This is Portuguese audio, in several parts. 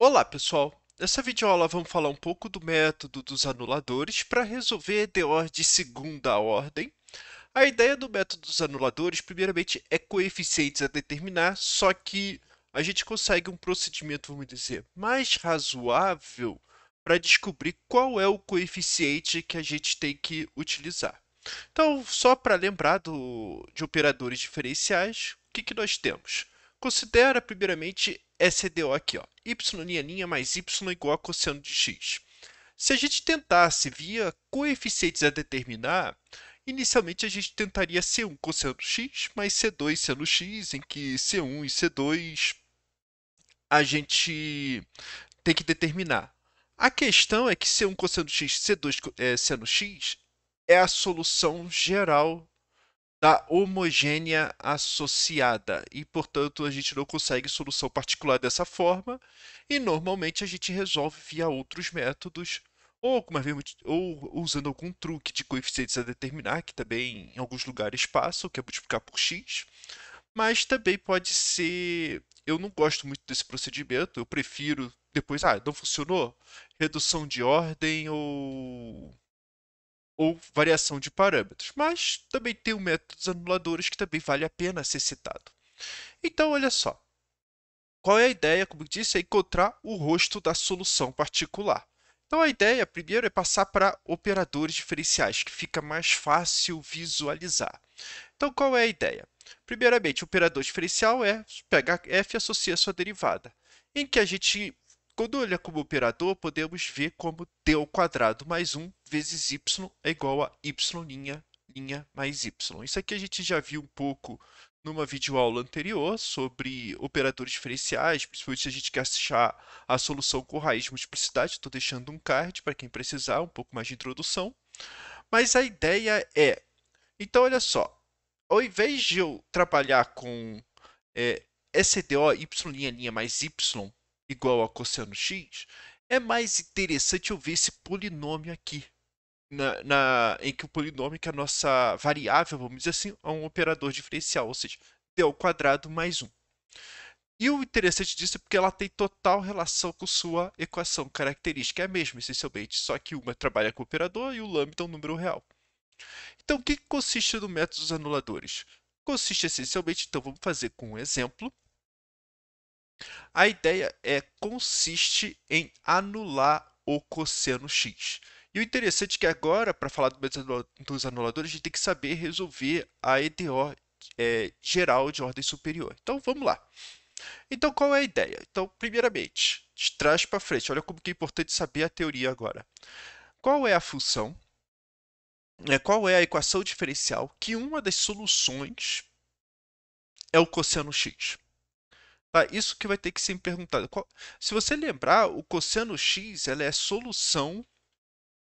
Olá, pessoal! Nessa videoaula vamos falar um pouco do método dos anuladores para resolver EDO de segunda ordem. A ideia do método dos anuladores, primeiramente, é coeficientes a determinar, só que a gente consegue um procedimento, vamos dizer, mais razoável para descobrir qual é o coeficiente que a gente tem que utilizar. Então, só para lembrar de operadores diferenciais, o que nós temos? Considera, primeiramente, SDO aqui, ó, y' mais y igual a cosseno de x. Se a gente tentasse via coeficientes a determinar, inicialmente a gente tentaria C1 cosseno x mais C2 seno x, em que C1 e C2 a gente tem que determinar. A questão é que C1 cosseno x, C2 seno x é a solução geral da homogênea associada e, portanto, a gente não consegue solução particular dessa forma e normalmente a gente resolve via outros métodos ou usando algum truque de coeficientes a determinar, que também em alguns lugares passa, que é multiplicar por x, mas também pode ser. Eu não gosto muito desse procedimento, eu prefiro depois, não funcionou? Redução de ordem ou variação de parâmetros. Mas também tem o método dos anuladores que também vale a pena ser citado. Então, olha só. Qual é a ideia? Como eu disse, é encontrar o rosto da solução particular. Então, a ideia, primeiro, é passar para operadores diferenciais, que fica mais fácil visualizar. Então, qual é a ideia? Primeiramente, o operador diferencial é pegar f e associa sua derivada, em que a gente, quando olha como operador, podemos ver como d ao quadrado mais 1 vezes y é igual a y' mais y. Isso aqui a gente já viu um pouco numa videoaula anterior sobre operadores diferenciais, principalmente se a gente quer achar a solução com raiz de multiplicidade. Estou deixando um card para quem precisar, um pouco mais de introdução. Mas a ideia é, então olha só, ao invés de eu trabalhar com SDO y' mais y igual a cosseno x, é mais interessante eu ver esse polinômio aqui, em que o polinômio, que é a nossa variável, vamos dizer assim, é um operador diferencial, ou seja, d ao quadrado mais 1. E o interessante disso é porque ela tem total relação com sua equação característica. É a mesma, essencialmente, só que uma trabalha com o operador e o lambda é um número real. Então, o que consiste no método dos anuladores? Consiste essencialmente, então vamos fazer com um exemplo. A ideia consiste em anular o cosseno x. E o interessante é que agora, para falar do método dos anuladores, a gente tem que saber resolver a EDO geral de ordem superior. Então, vamos lá. Então, qual é a ideia? Então, primeiramente, de trás para frente, olha como que é importante saber a teoria agora. Qual é a função? Qual é a equação diferencial que uma das soluções é o cosseno x? Tá? Isso que vai ter que ser me perguntado. Se você lembrar, o cosseno x ela é a solução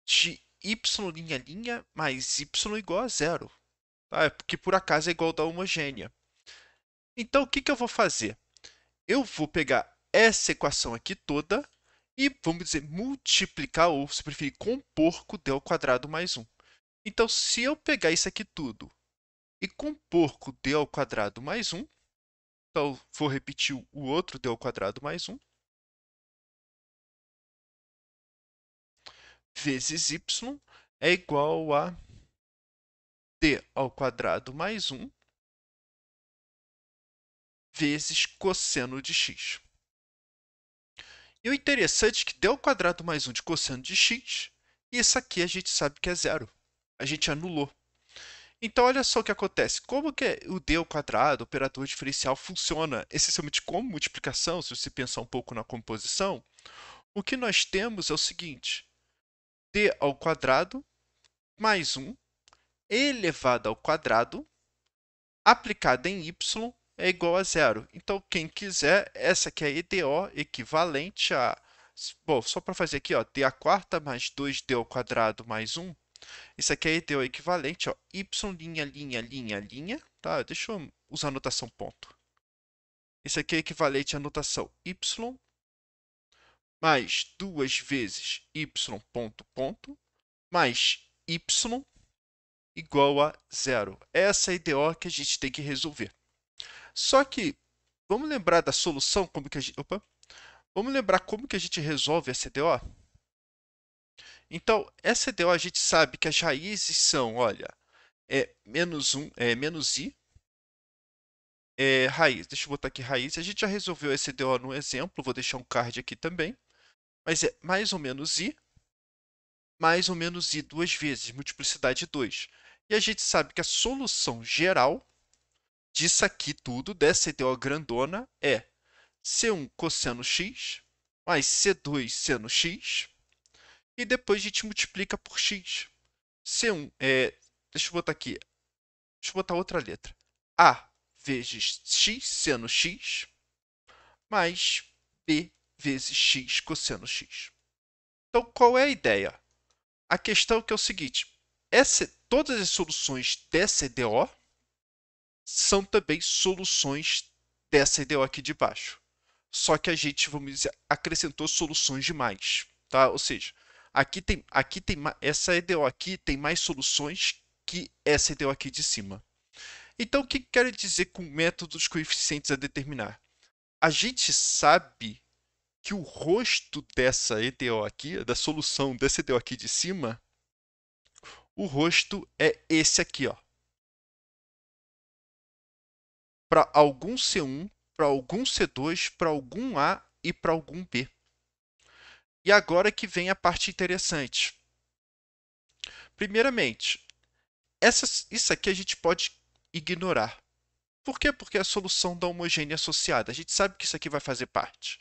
de y' mais y igual a zero. Tá? Porque por acaso é igual da homogênea. Então, o que eu vou fazer? Eu vou pegar essa equação aqui toda e, vamos dizer, multiplicar, ou se preferir, compor com d ao quadrado mais 1. Então, se eu pegar isso aqui tudo e compor com d ao quadrado mais 1, então vou repetir o outro d ao quadrado mais 1, vezes y é igual a d ao quadrado mais 1 vezes cosseno de x. E o interessante é que d ao quadrado mais 1 de cosseno de x, isso aqui a gente sabe que é zero. A gente anulou. Então, olha só o que acontece. Como que o d ao quadrado, operador diferencial, funciona essencialmente como multiplicação, se você pensar um pouco na composição, o que nós temos é o seguinte: d ao quadrado mais 1 elevado ao quadrado aplicado em y é igual a zero. Então, quem quiser, essa aqui é a EDO equivalente a... Bom, só para fazer aqui, ó, d à quarta mais 2d ao quadrado mais 1. Isso aqui é a EDO equivalente, ó, y', tá? Deixa eu usar a notação ponto. Isso aqui é equivalente à notação y mais 2 vezes y ponto ponto mais y igual a zero. Essa é a EDO que a gente tem que resolver. Só que, vamos lembrar da solução, como que a gente... Opa! Vamos lembrar como que a gente resolve essa EDO? Então, essa EDO a gente sabe que as raízes são, olha, menos 1, menos i, raiz. Deixa eu botar aqui raiz. A gente já resolveu essa EDO no exemplo, vou deixar um card aqui também. Mas é mais ou menos i duas vezes, multiplicidade 2. E a gente sabe que a solução geral disso aqui tudo, dessa EDO grandona, é C1 cosseno x mais C2 seno x, e depois a gente multiplica por x. C1 deixa eu botar aqui, deixa eu botar outra letra. A vezes x seno x mais B vezes x cosseno x. Então, qual é a ideia? A questão é que é o seguinte, todas as soluções dessa EDO são também soluções dessa EDO aqui de baixo. Só que a gente, vamos dizer, acrescentou soluções demais, tá? Ou seja, essa EDO aqui tem mais soluções que essa EDO aqui de cima. Então, o que quer dizer com métodos coeficientes a determinar? A gente sabe que o rosto dessa EDO aqui, da solução dessa EDO aqui de cima, o rosto é esse aqui, ó. Para algum C1, para algum C2, para algum A e para algum B. E agora que vem a parte interessante. Primeiramente, isso aqui a gente pode ignorar. Por quê? Porque é a solução da homogênea associada. A gente sabe que isso aqui vai fazer parte.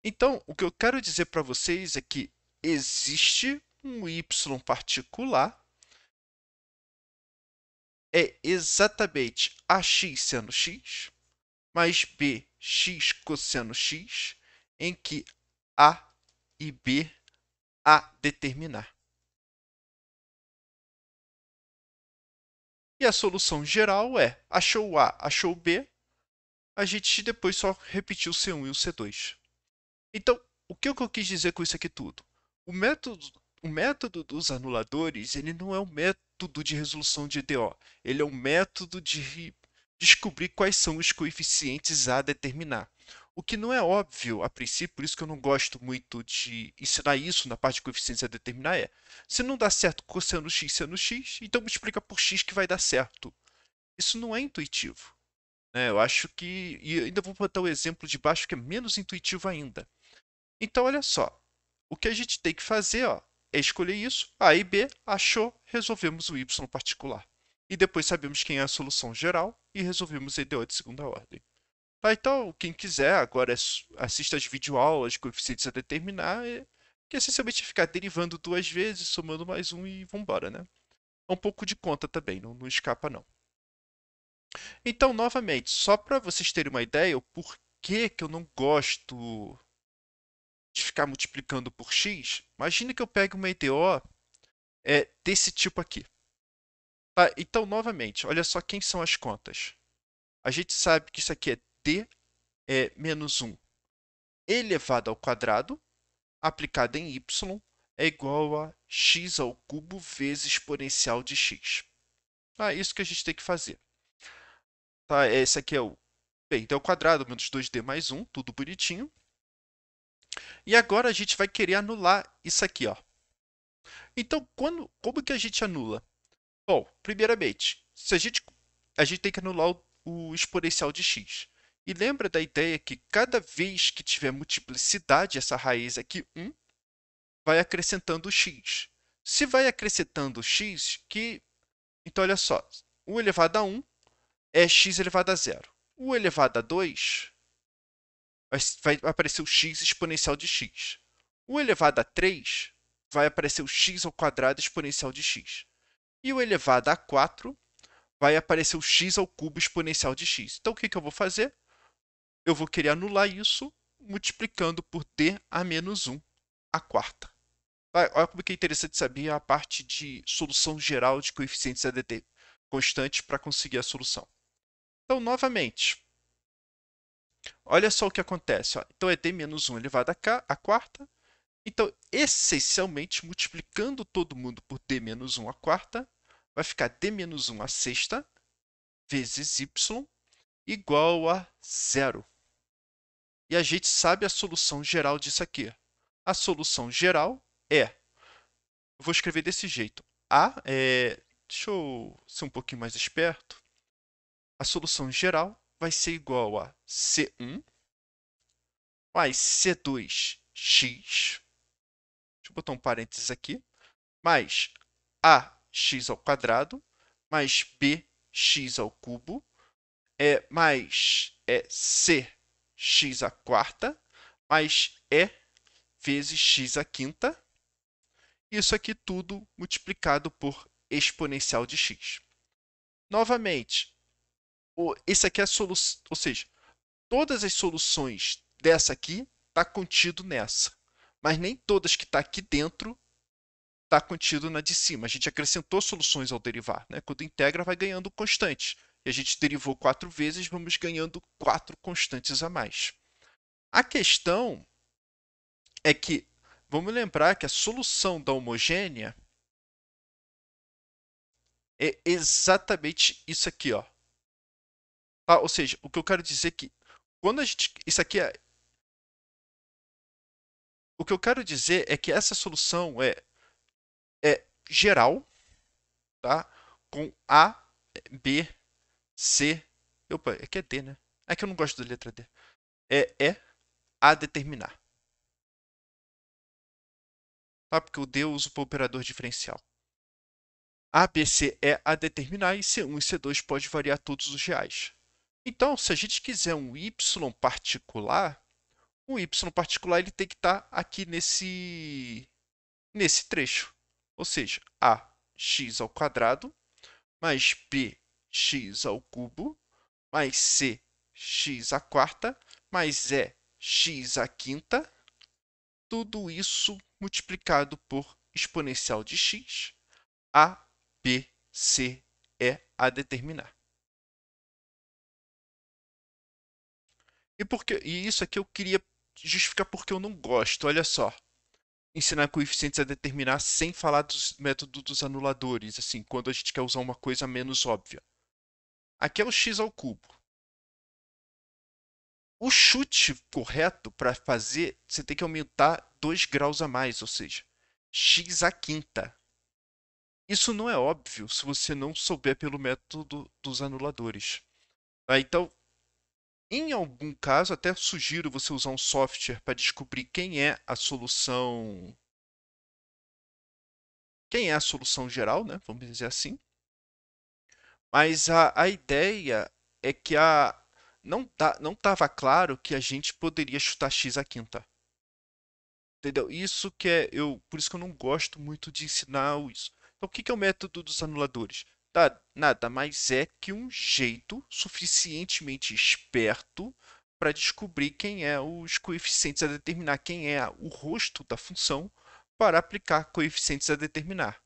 Então, o que eu quero dizer para vocês é que existe um y particular, é exatamente ax seno x, mais bx cosseno x, em que a e b a determinar. E a solução geral é, achou A, achou B, a gente depois só repetiu o C1 e o C2. Então, o que eu quis dizer com isso aqui tudo? O método, o método dos anuladores, ele não é um método de resolução de EDO, ele é um método de descobrir quais são os coeficientes a determinar. O que não é óbvio a princípio, por isso que eu não gosto muito de ensinar isso na parte de coeficientes a determinar se não dá certo cosseno x seno x, então multiplica por x que vai dar certo. Isso não é intuitivo, né? Eu acho que, e ainda vou botar o exemplo de baixo que é menos intuitivo ainda. Então, olha só, o que a gente tem que fazer, ó, é escolher isso, A e B, achou, resolvemos o y particular. E depois sabemos quem é a solução geral e resolvemos a EDO de segunda ordem. Tá, então, quem quiser, agora assista as videoaulas, coeficientes a determinar, que é essencialmente ficar derivando duas vezes, somando mais um e vambora, né? É um pouco de conta também, não escapa não. Então, novamente, só para vocês terem uma ideia, o porquê que eu não gosto de ficar multiplicando por x, imagine que eu pegue uma EDO desse tipo aqui. Tá? Então, novamente, olha só quem são as contas. A gente sabe que isso aqui é d menos 1 elevado ao quadrado, aplicado em y, é igual a x ao cubo vezes exponencial de x. É isso que a gente tem que fazer. Tá? Esse aqui é o d ao quadrado menos 2d mais 1, tudo bonitinho. E agora a gente vai querer anular isso aqui, ó. Então, como que a gente anula? Bom, primeiramente, a gente tem que anular o exponencial de x. E lembra da ideia que cada vez que tiver multiplicidade, essa raiz aqui, 1, vai acrescentando x. Se vai acrescentando x, então olha só, o elevado a 1 é x elevado a zero. O elevado a 2 vai aparecer o x exponencial de x. O elevado a 3 vai aparecer o x ao quadrado exponencial de x. E o elevado a 4 vai aparecer o x ao cubo exponencial de x. Então, o que eu vou fazer? Eu vou querer anular isso multiplicando por d a menos 1 a quarta. Olha como que é interessante saber a parte de solução geral de coeficientes ADT constantes para conseguir a solução. Então, novamente, olha só o que acontece. Ó. Então, é d menos 1 elevado a quarta. Então, essencialmente, multiplicando todo mundo por d menos 1 a quarta, vai ficar d menos 1 a sexta vezes y igual a zero. e a gente sabe a solução geral disso aqui. A solução geral é, eu vou escrever desse jeito. Deixa eu ser um pouquinho mais esperto. A solução geral vai ser igual a C1 mais C2x, deixa eu botar um parênteses aqui, mais ax ao quadrado, mais bx ao cubo, mais cx à quarta, mais e vezes x à quinta. Isso aqui tudo multiplicado por exponencial de x. Novamente, esse aqui é a solução, ou seja, todas as soluções dessa aqui está contido nessa, mas nem todas que está aqui dentro está contido na de cima. A gente acrescentou soluções ao derivar, né? Quando integra, vai ganhando constantes. E a gente derivou 4 vezes, vamos ganhando 4 constantes a mais. A questão é que, vamos lembrar que a solução da homogênea é exatamente isso aqui, ó. Tá? Ou seja, o que eu quero dizer é que quando a gente, isso aqui é, o que eu quero dizer é que essa solução é geral, tá? Com A, B, C. Opa, aqui é D, né? É que eu não gosto da letra D. É a determinar. Tá? Porque o D eu uso para o operador diferencial. A, B, C é a determinar e C1 e C2 pode variar todos os reais. Então, se a gente quiser um y particular, o y particular ele tem que estar aqui nesse trecho. Ou seja, ax ao quadrado mais bx ao cubo mais cx à quarta mais x à quinta. Tudo isso multiplicado por exponencial de x, a, b, c é a determinar. E isso aqui eu queria justificar porque eu não gosto. Olha só, ensinar coeficientes a determinar sem falar dos métodos dos anuladores, assim, quando a gente quer usar uma coisa menos óbvia. Aqui é o x ao cubo. O chute correto para fazer, você tem que aumentar 2 graus a mais, ou seja, x à quinta. Isso não é óbvio se você não souber pelo método dos anuladores. Então, em algum caso, até sugiro você usar um software para descobrir quem é a solução geral, né? Vamos dizer assim. Mas a ideia é que não estava claro que a gente poderia chutar x à quinta. Entendeu? Isso que por isso que eu não gosto muito de ensinar isso. Então, o que é o método dos anuladores? Nada mais é que um jeito suficientemente esperto para descobrir quem é os coeficientes a determinar, quem é o rosto da função para aplicar coeficientes a determinar.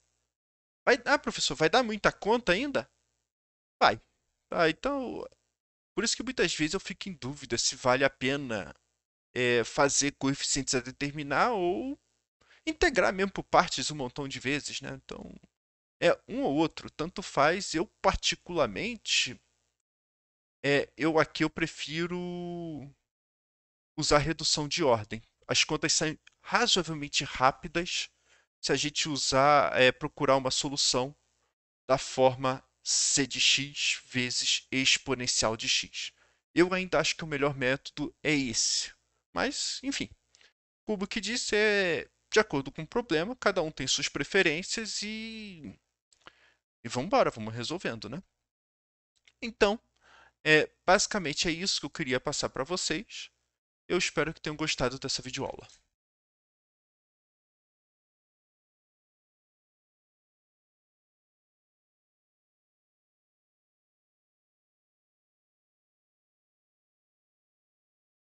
Professor, vai dar muita conta ainda? Vai. Então, por isso que muitas vezes eu fico em dúvida se vale a pena fazer coeficientes a determinar ou integrar mesmo por partes um montão de vezes, né? Então, é um ou outro, tanto faz. Eu particularmente, eu prefiro usar redução de ordem. As contas saem razoavelmente rápidas se a gente procurar uma solução da forma c de x vezes exponencial de x. Eu ainda acho que o melhor método é esse. Mas, enfim, como que disse, é de acordo com o problema, cada um tem suas preferências e vamos embora, vamos resolvendo, né? Então, basicamente é isso que eu queria passar para vocês. Eu espero que tenham gostado dessa videoaula.